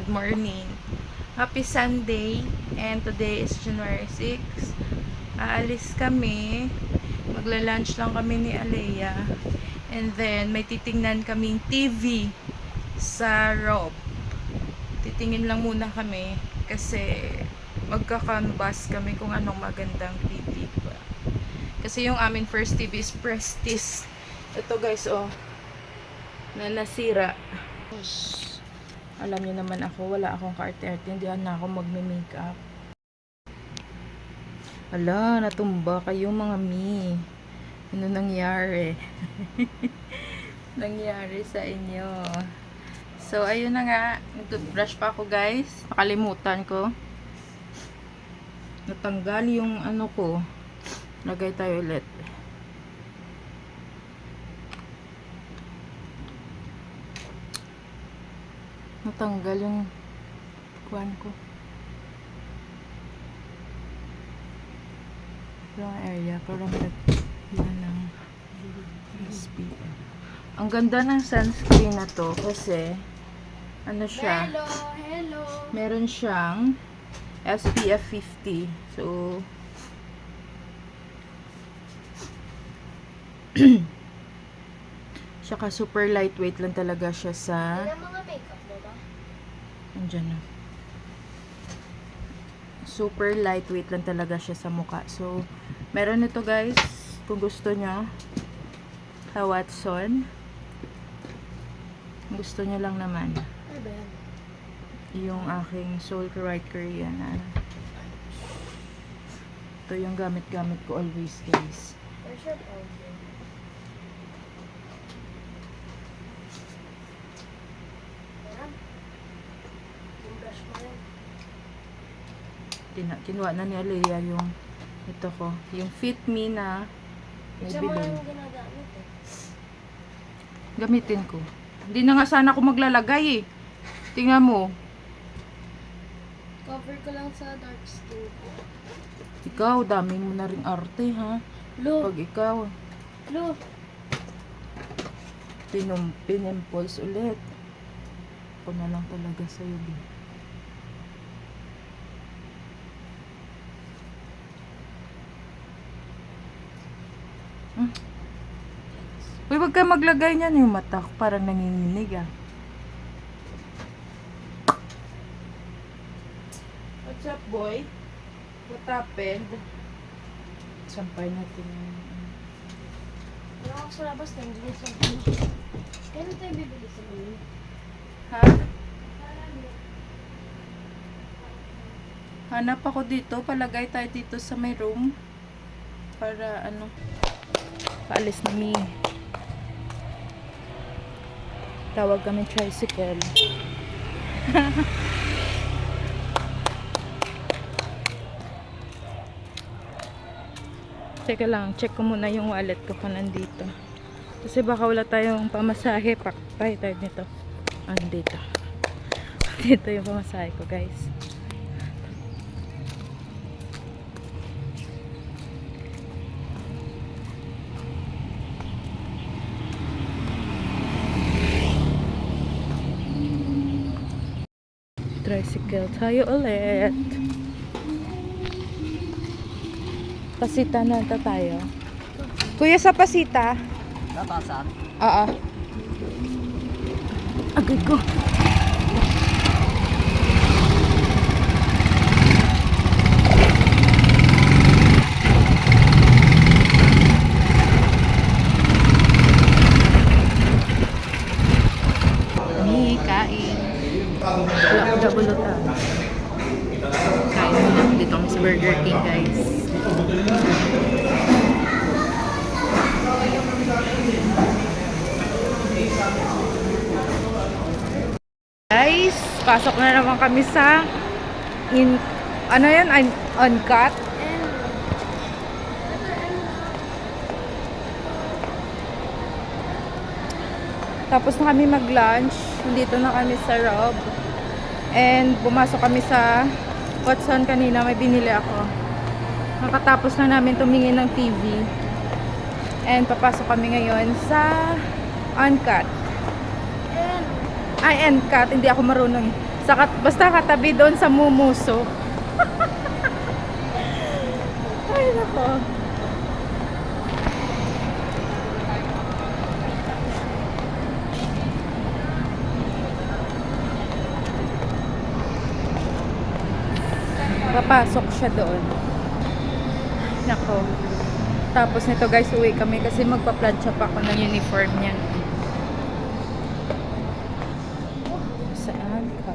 good morning. Happy Sunday, and today is January 6. Aalis kami. Magla-lunch lang kami ni Alea. And then, may titingnan kaming TV sa Rob. Titingin lang muna kami kasi magka-canvas kami kung anong magandang TV ba. Kasi yung amin first TV is Prestige. Ito guys, oh, na nasira. Alam niyo naman ako, wala akong ka-arte-arte, hindi na ako magme-makeup. Ala, natumba kayo mga mi. Ano nangyari? Nangyari sa inyo. So, ayun na nga. Nag-brush pa ako guys. Nakalimutan ko. Natanggal yung ano ko. Lagay tayo ulit. Natanggal yung kuwan ko. Yung area. Parang yan ng USB. Ang ganda ng sunscreen na to kasi ano siya? Hello. Meron siyang SPF 50. So, saka super lightweight lang talaga siya sa Ilang mga makeup mo ba? andyan na. Super lightweight lang talaga siya sa mukha. So, meron ito guys. Kung gusto nyo. Sa Watson. Gusto nyo lang naman. Ano ba yan? Yung aking Soul Right Korean. Ito yung gamit-gamit ko always guys. Where's your powder? Ayan. Yung brush mo yan. Kinuha na ni Alea yung ito ko. Yung Fit Me na Isa mo nabili. yung ginagamit eh. Gamitin ko. Hindi na nga sana ako maglalagay eh. Tingnan mo. Cover ko lang sa dark skin ko. Ikaw, dami mo na rin arte ha. Lo. Pag ikaw, Lo. pinimples ulit. Ako na lang talaga sa'yo. Uy, wag ka maglagay niyan yung mata ko. Parang nanginginig ah. What's up, boy? What happened? Sampay natin yung... Wala ako sa labas na hindi sa kailan tayo bibili sa menu? Ha? Hanap ako dito. Palagay tayo dito sa may room. Para ano... Paalis na mi. Tawag kami tricycle. Teka lang, check ko muna yung wallet ko kung nandito. Kasi baka wala tayong pamasahe. Paktay tayo nito. Andito. Dito yung pamasahe ko, guys. Tricycle tayo ulit. Pasita na tayo. Kuya, sa pasita. Napasan? Oo. Agad ko. Ni, kain. Wala ko dabulutan. Kain muna. Dito kami sa Burger King, guys. Guys, pasok na naman kami sa ano yan? Uncut. Tapos na kami mag-lunch. Nandito na kami sa Rob. And pumasok kami sa Watson kanina. May binili ako. Nakatapos na namin tumingin ng TV. And papasok kami ngayon sa Uncut. Ay, Uncut. Hindi ako marunong Basta katabi doon sa Mumuso. Ay, nako. Papasok siya doon. Nako. Tapos nito guys, uwi kami kasi magpa-plancha pa ako ng uniform niya. Saan ka?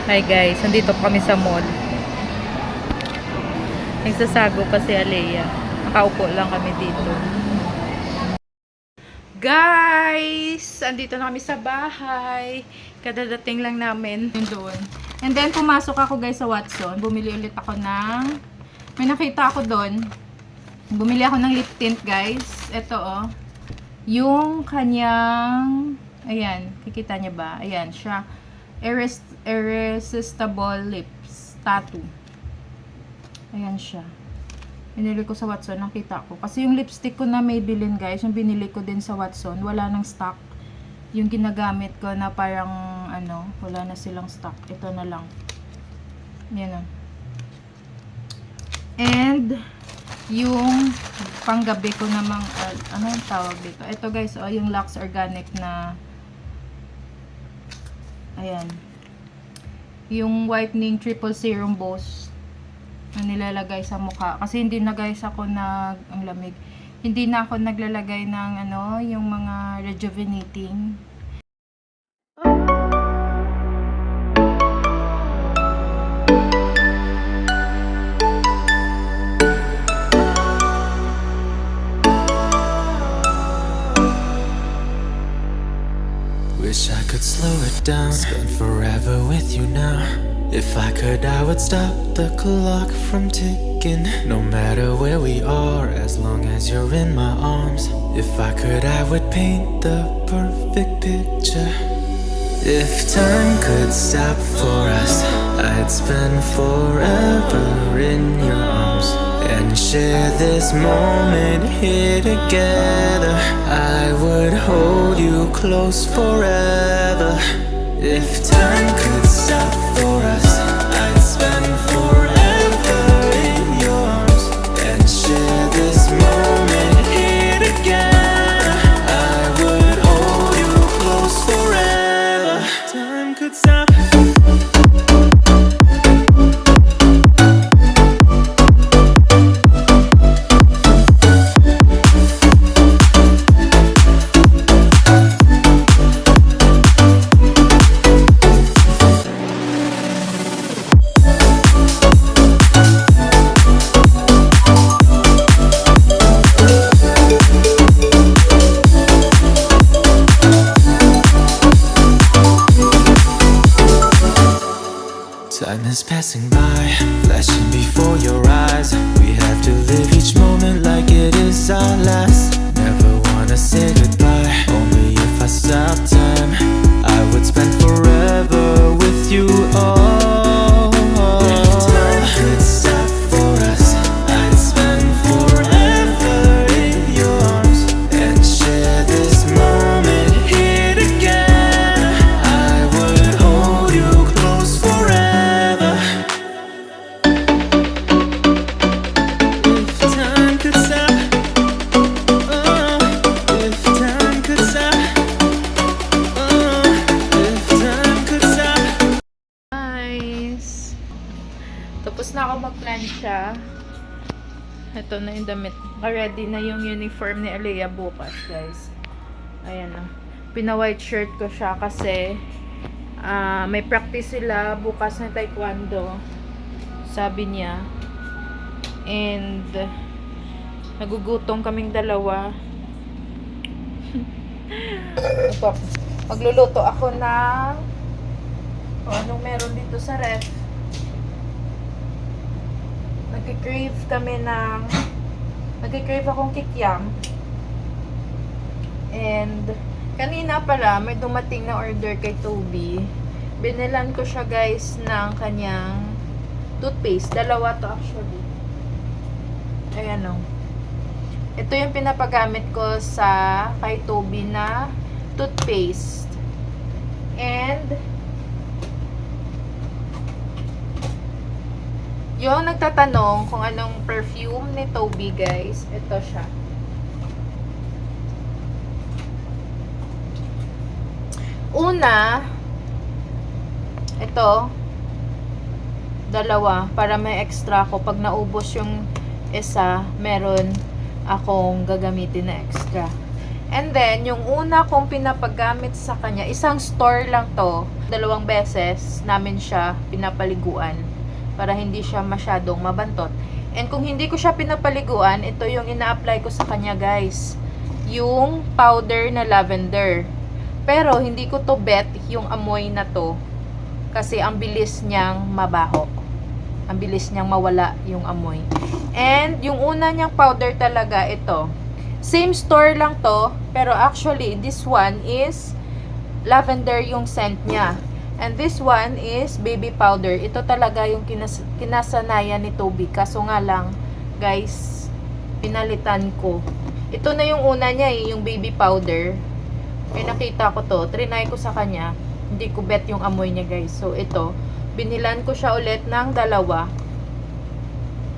Hi guys, nandito kami sa mall. Nagsasago pa si Alea. Nakaupo lang kami dito. Guys! Andito na kami sa bahay. Kadadating lang namin doon. And then, pumasok ako guys sa Watson. Bumili ulit ako ng... May nakita ako doon. Bumili ako ng lip tint guys. Ito oh. Yung kanyang... Ayan. Kikita niya ba? Ayan siya. Irresistible Lips Tattoo. Ayan siya. Binili ko sa Watson, nakita ko. Kasi yung lipstick ko na Maybelline guys, yung binili ko din sa Watson, wala nang stock. Yung ginagamit ko na parang ano, wala na silang stock. Ito na lang. Yan o. And yung panggabi ko namang ano yung tawag dito? Ito guys, oh, yung Lux Organic na ayan. Yung whitening triple serum boost na nilalagay sa mukha. Kasi hindi na guys ako ang lamig. Hindi na ako naglalagay ng ano, yung mga rejuvenating. Wish I could slow it down, spend forever with you now. If I could, I would stop the clock from ticking. No matter where we are, as long as you're in my arms. If I could, I would paint the perfect picture. If time could stop for us, I'd spend forever in your arms and share this moment here together. I would hold you close forever. If time could stop for us, I'd spend forever in your arms and share this moment here together. I would hold you close forever. Time could stop. Time is passing by, flashing before your eyes. We have to live each moment like it is our last. Never wanna say goodbye, only if I stop time, I would spend forever with you all. If time could stop for us, I'd spend forever in your arms and share this moment here together. I would hold you close forever. If time could stop, if time could stop, if time could stop. Guys, tapos na ako magplansya. Ito na yung damit. Ready na yung uniform ni Alea bukas, guys. Ayan na. Pina-white shirt ko siya kasi may practice sila bukas na taekwondo. Sabi niya. And nagugutom kaming dalawa. Ito. Magluluto ako ng anong meron dito sa ref. Nagki-crave akong kikiam. And kanina pala may dumating na order kay Toby. Binilan ko siya guys ng kanyang toothpaste. Dalawa to actually. Ayan o. Ito yung pinapagamit ko sa kay Toby na toothpaste. And Yung nagtatanong kung anong perfume ni Toby, guys, ito siya. Una, ito, dalawa, para may extra ko. Pag naubos yung isa, meron akong gagamitin na extra. And then, yung una kong pinapagamit sa kanya, isang store lang to, 2 beses namin siya pinapaliguan para hindi siya masyadong mabantot. And kung hindi ko siya pinapaliguan, ito yung ina-apply ko sa kanya, guys. Yung powder na lavender. Pero, hindi ko to bet yung amoy na to. Kasi, ang bilis niyang mabaho. Ang bilis niyang mawala yung amoy. And, yung una niyang powder talaga, ito. Same store lang to. Pero, actually, this one is lavender yung scent niya. And this one is baby powder. Ito talaga yung kinasanayan ni Toby. Kaso nga lang, guys, pinalitan ko. Ito na yung una niya yung baby powder. May nakita ko to. Trinay ko sa kanya. Hindi ko bet yung amoy niya, guys. So, ito. Binilan ko siya ulit ng 2.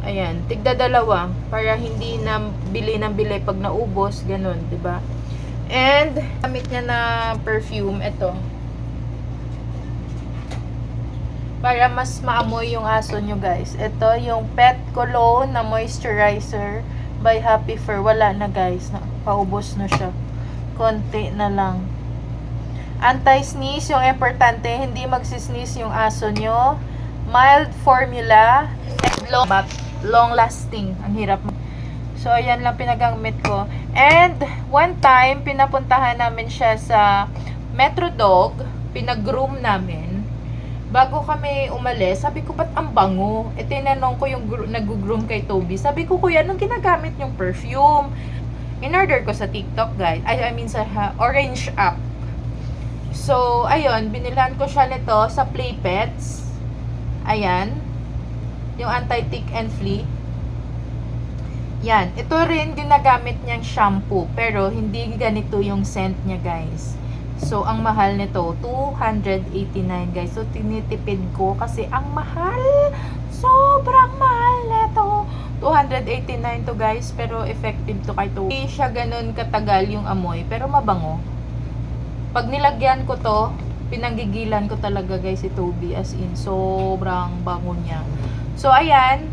Ayan. Tigda 2. Para hindi na bili ng bili pag naubos. Ganun, 'di ba? And, gamit niya na perfume. Ito. Para mas maamoy yung aso nyo, guys. Ito, yung Pet Cologne na moisturizer by Happy Fur. Wala na, guys. Paubos na siya. Konti na lang. Anti-sneeze, yung importante, hindi magsisneeze yung aso nyo. Mild formula. And long lasting. Ang hirap. So, ayan lang pinagamit ko. And, one time, pinapuntahan namin siya sa Metro Dog. Pinag-groom namin. Bago kami umalis, sabi ko, ba't ang bango? E tinanong ko yung nag-groom kay Toby. Sabi ko, kuya, anong ginagamit yung perfume? In-order ko sa TikTok, guys. I mean, sa Orange app. So, ayun, binilan ko siya nito sa Play Pets. Ayan. Yung anti-tick and flea. Yan. Ito rin ginagamit niyang shampoo. Pero, hindi ganito yung scent niya, guys. So, ang mahal nito, 289, guys. So, tinitipid ko kasi ang mahal. Sobrang mahal nito. 289 to, guys. Pero, effective to kay Toby. Hindi siya ganun katagal yung amoy. Pero, mabango. Pag nilagyan ko to, pinanggigilan ko talaga, guys, si Toby. As in, sobrang bango niya. So, ayan.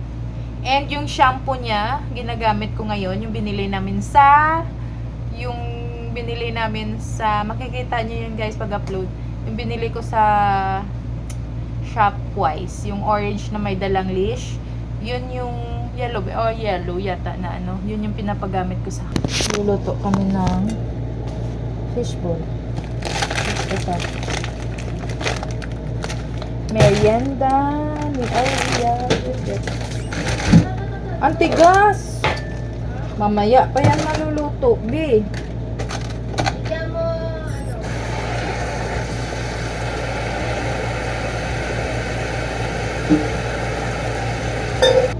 And yung shampoo niya, ginagamit ko ngayon. Yung binili namin sa makikita nyo yun, guys, pag-upload. Yung binili ko sa Shopwise, yung orange na may dalang leash. Yun yung yellow yata na ano. Yun yung pinapagamit ko sa luluto kami ng fishball. Ito. Merienda ni Alia. Ang tigas! Mamaya pa yan maluluto, B. Bigyan mo, ano.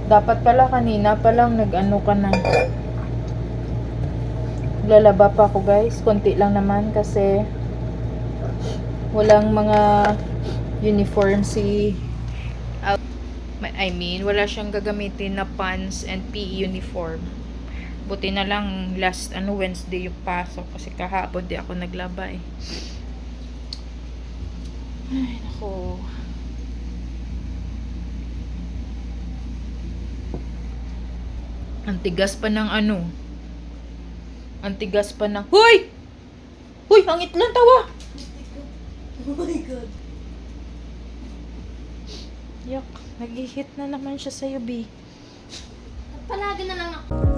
Dapat pala kanina pa lang nag-ano ka na. Lalaba pa ako, guys. Konti lang naman kasi walang mga uniform si wala siyang gagamitin na pants and PE uniform. Buti na lang last Wednesday yung pasok kasi kahapon di ako naglaba eh. Ay, nako. Ang tigas pa ng Ang tigas pa ng... Hoy! Hoy! Hangit lang tawa! Oh my God. Yak, nag-hit na naman siya sa'yo, B. Palagi na lang ako.